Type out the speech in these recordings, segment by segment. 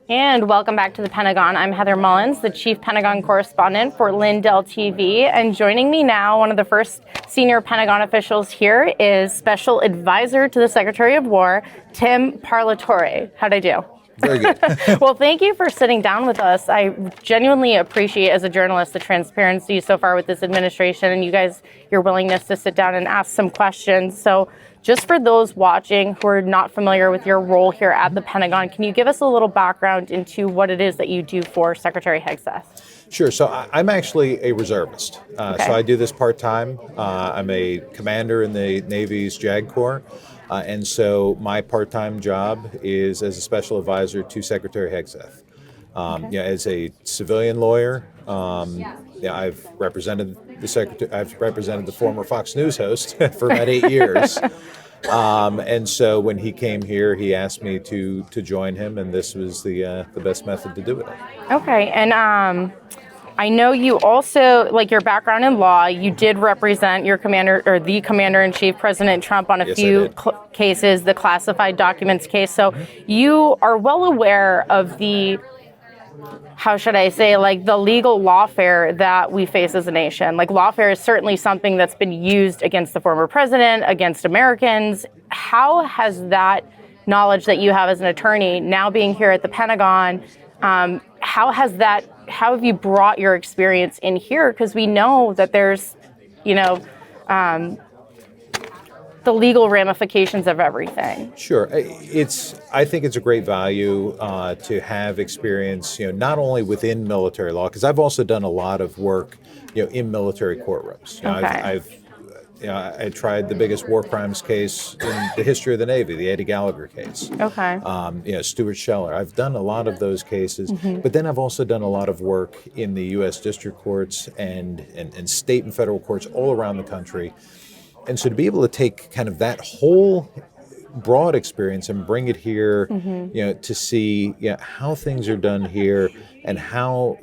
And welcome back to the Pentagon. I'm Heather Mullins, the Chief Pentagon Correspondent for Lindell TV. And joining me now, one of the first senior Pentagon officials here is Special Advisor to the Secretary of War, Tim Parlatore. How'd I do? Very good. Well, thank you for sitting down with us. I genuinely appreciate, as a journalist, the transparency so far with this administration and your willingness to sit down and ask some questions. So just for those watching who are not familiar with your role here at the Pentagon, can you give us a little background into what it is that you do for Secretary Hegseth? Sure. So I'm actually a reservist. Okay. So I do this part-time. I'm a commander in the Navy's JAG Corps. And so my part-time job is as a special advisor to Secretary Hegseth. As a civilian lawyer, I've represented the secretary. I've represented the former Fox News host for about 8 years. And so when he came here, he asked me to join him, and this was the best method to do it. Okay, and I know you also, like your background in law, you did represent your commander or the commander-in-chief, President Trump, on a few cases, the classified documents case. So you are well aware of the, how should I say, like the legal lawfare that we face as a nation. Like lawfare is certainly something that's been used against the former president, against Americans. How has that knowledge that you have as an attorney, now being here at the Pentagon, how have you brought your experience in here? Because we know that there's, the legal ramifications of everything. Sure. I think it's a great value to have experience, not only within military law, because I've also done a lot of work, in military courtrooms. I tried the biggest war crimes case in the history of the Navy, the Eddie Gallagher case. Okay. Stuart Scheller. I've done a lot of those cases, but then I've also done a lot of work in the U.S. district courts and state and federal courts all around the country. And so to be able to take kind of that whole broad experience and bring it here, to see how things are done here and how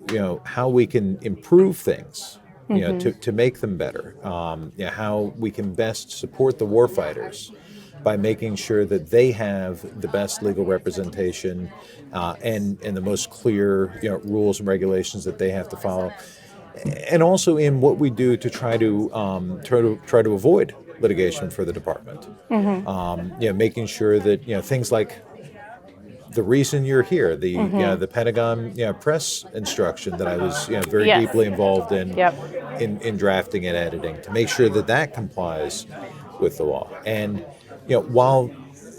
we can improve things. To make them better, how we can best support the warfighters by making sure that they have the best legal representation and the most clear rules and regulations that they have to follow, and also in what we do to try to avoid litigation for the department. Making sure that things like the reason you're here, the Pentagon press instruction that I was very deeply involved in drafting and editing, to make sure that complies with the law. And while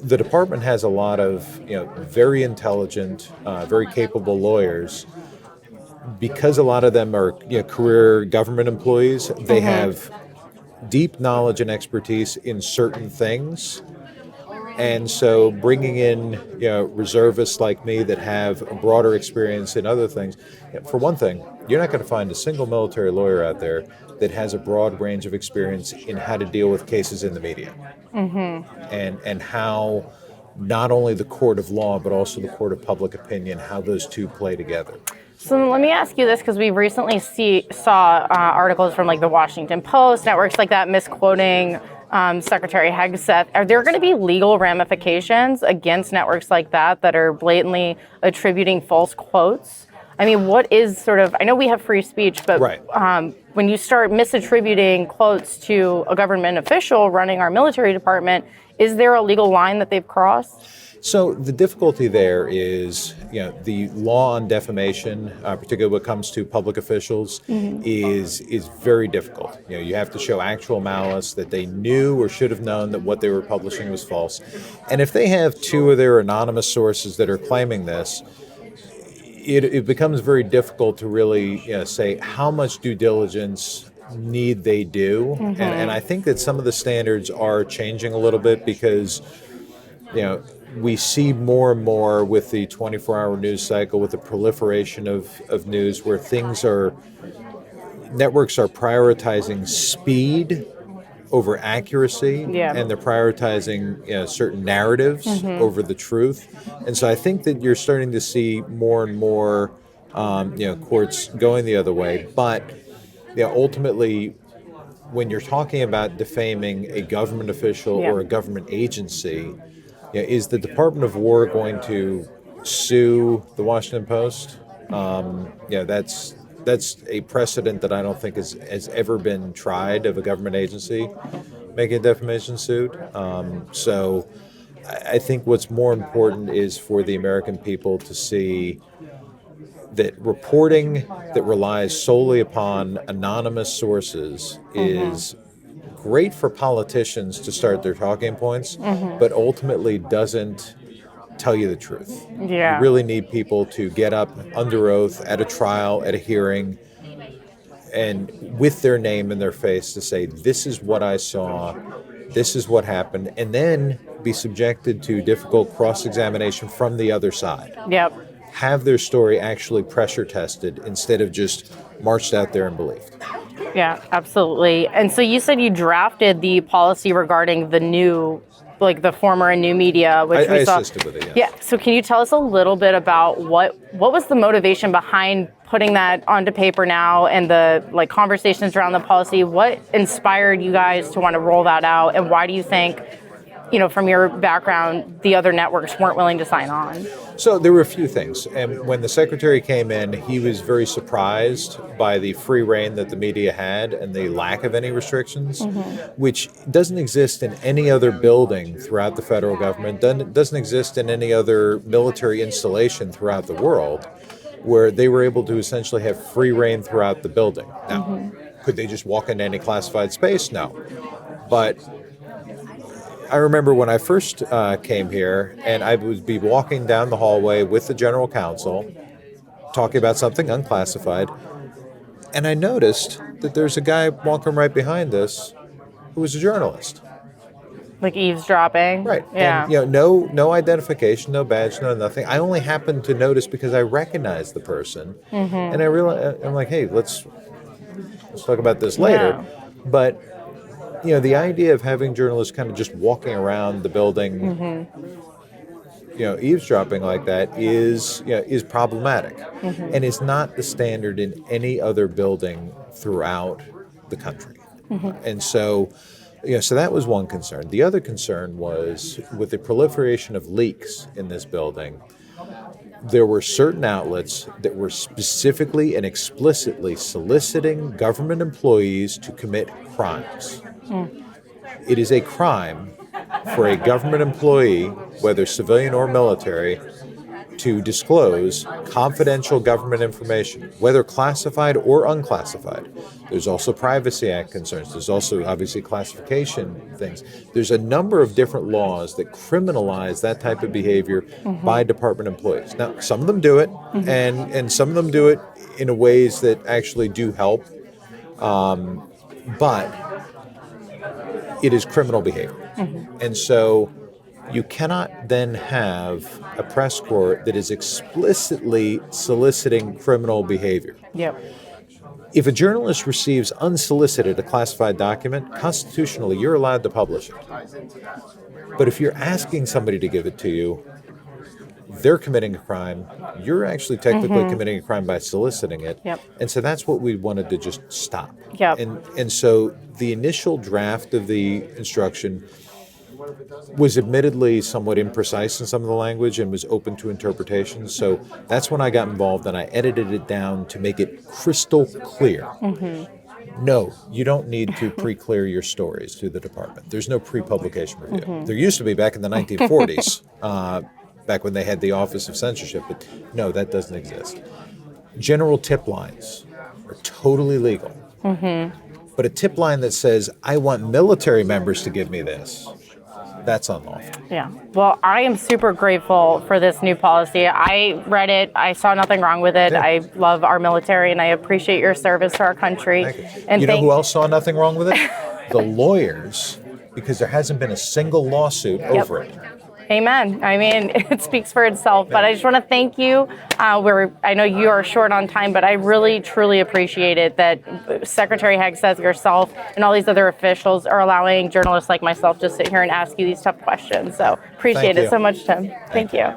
the department has a lot of very intelligent, very capable lawyers, because a lot of them are career government employees, they have deep knowledge and expertise in certain things. And so bringing in reservists like me that have a broader experience in other things, for one thing, you're not going to find a single military lawyer out there that has a broad range of experience in how to deal with cases in the media. And how not only the court of law, but also the court of public opinion, how those two play together. So let me ask you this, because we recently saw articles from like the Washington Post, networks like that, misquoting Secretary Hegseth. Are there going to be legal ramifications against networks like that are blatantly attributing false quotes? I mean, what is I know we have free speech, but when you start misattributing quotes to a government official running our military department, is there a legal line that they've crossed? So the difficulty there is, the law on defamation, particularly when it comes to public officials, is very difficult. You have to show actual malice, that they knew or should have known that what they were publishing was false. And if they have two of their anonymous sources that are claiming this, it becomes very difficult to really say how much due diligence need they do. And I think that some of the standards are changing a little bit because, we see more and more with the 24-hour news cycle, with the proliferation of news, where networks are prioritizing speed over accuracy, and they're prioritizing certain narratives over the truth. And so I think that you're starting to see more and more courts going the other way. But ultimately, when you're talking about defaming a government official or a government agency, is the Department of War going to sue the Washington Post. That's a precedent that I don't think has ever been tried of a government agency making a defamation suit. So I think what's more important is for the American people to see that reporting that relies solely upon anonymous sources is great for politicians to start their talking points, but ultimately doesn't tell you the truth. Yeah. You really need people to get up under oath at a trial, at a hearing, and with their name in their face to say, this is what I saw, this is what happened, and then be subjected to difficult cross-examination from the other side. Yep. Have their story actually pressure tested instead of just marched out there and believed. Yeah, absolutely. And so you said you drafted the policy regarding the new, like the former and new media, which I we saw. assisted with it, yes. Yeah. So can you tell us a little bit about what was the motivation behind putting that onto paper now, and the like conversations around the policy? What inspired you guys to want to roll that out, and why do you think, from your background, the other networks weren't willing to sign on? So there were a few things. And when the secretary came in, he was very surprised by the free reign that the media had and the lack of any restrictions, which doesn't exist in any other building throughout the federal government, doesn't exist in any other military installation throughout the world, where they were able to essentially have free reign throughout the building. Now, could they just walk into any classified space? No. But I remember when I first came here, and I would be walking down the hallway with the general counsel, talking about something unclassified, and I noticed that there's a guy walking right behind us who was a journalist. Like eavesdropping? Right. Yeah. And, no identification, no badge, no nothing. I only happened to notice because I recognized the person, and I realized, I'm like, hey, let's talk about this later. Yeah. But the idea of having journalists kind of just walking around the building, eavesdropping like that is problematic, and is not the standard in any other building throughout the country. And so, so that was one concern. The other concern was with the proliferation of leaks in this building. There were certain outlets that were specifically and explicitly soliciting government employees to commit crimes. It is a crime for a government employee, whether civilian or military, to disclose confidential government information, whether classified or unclassified. There's also Privacy Act concerns. There's also, obviously, classification things. There's a number of different laws that criminalize that type of behavior by department employees. Now, some of them do it, and some of them do it in ways that actually do help, but it is criminal behavior. And so you cannot then have a press corps that is explicitly soliciting criminal behavior. Yep. If a journalist receives unsolicited a classified document, constitutionally, you're allowed to publish it. But if you're asking somebody to give it to you, they're committing a crime. You're actually technically committing a crime by soliciting it. Yep. And so that's what we wanted to just stop. Yep. And so the initial draft of the instruction was admittedly somewhat imprecise in some of the language and was open to interpretation. So that's when I got involved, and I edited it down to make it crystal clear. No, you don't need to pre-clear your stories to the department. There's no pre-publication review. There used to be back in the 1940s, back when they had the Office of Censorship, but no, that doesn't exist. General tip lines are totally legal. But a tip line that says, I want military members to give me this, that's unlawful. Yeah. Well, I am super grateful for this new policy. I read it. I saw nothing wrong with it. Yeah. I love our military, and I appreciate your service to our country. Thank you. And You know who else saw nothing wrong with it? The lawyers, because there hasn't been a single lawsuit over it. Amen. I mean, it speaks for itself. But I just want to thank you. I know you are short on time, but I really, truly appreciate it that Secretary Hegseth, yourself, and all these other officials are allowing journalists like myself to sit here and ask you these tough questions. So appreciate Thank it you. so much, Tim. Thank you.